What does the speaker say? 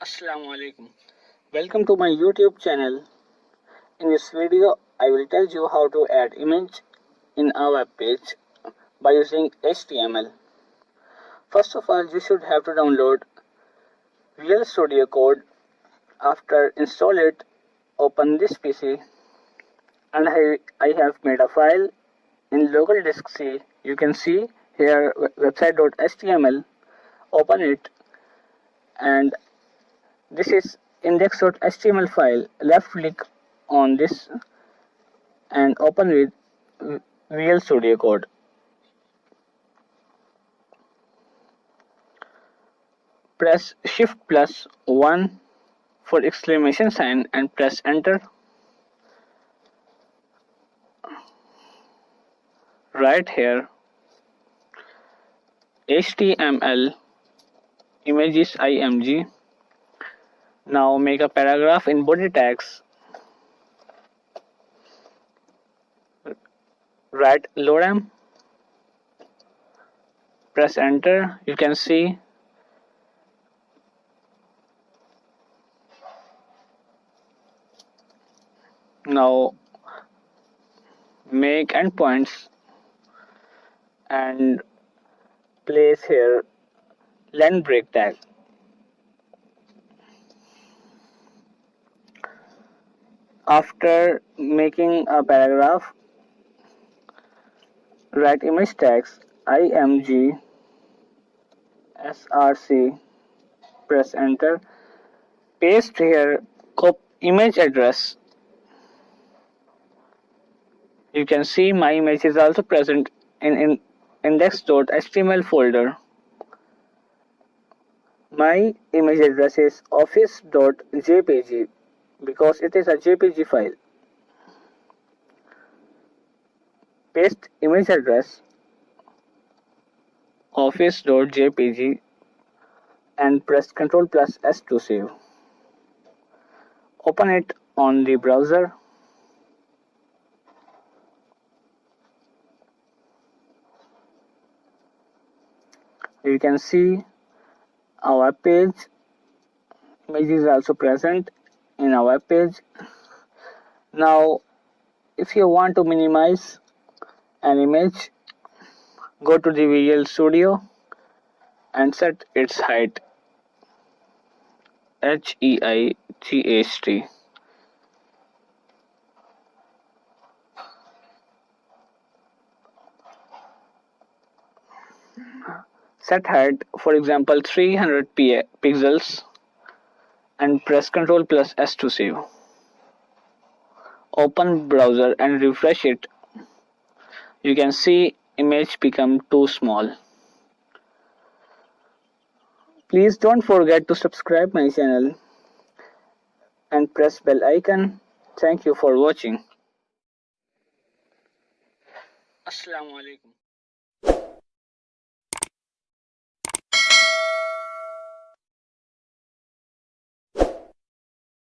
Assalamu alaikum. Welcome to my YouTube channel. In this video, I will tell you how to add image in a web page by using HTML. First of all, you should have to download Real Studio Code. After install it, open this PC and I have made a file in local disk C. You can see here website.html. Open it and this is index.html file. Left click on this and open with Real Studio Code. Press Shift plus 1 for exclamation sign and press enter. Right here HTML images img. Now make a paragraph in body tags. Write lorem. Press enter. You can see now make endpoints and place here len break tag. After making a paragraph, write image tags img src. Press enter. Paste here image address. You can see my image is also present in index.html folder. My image address is office.jpg because it is a JPG file. Paste image address office.jpg and press Ctrl plus S to save. Open it on the browser. You can see our web page. Image is also present in our web page. Now, if you want to minimize an image, go to the Visual Studio and set its height HEIGHT. Set height, for example, 300 pixels and press Ctrl plus S to save. Open browser and refresh it. You can see image become too small. Please don't forget to subscribe my channel and press bell icon. Thank you for watching. Assalamu alaikum.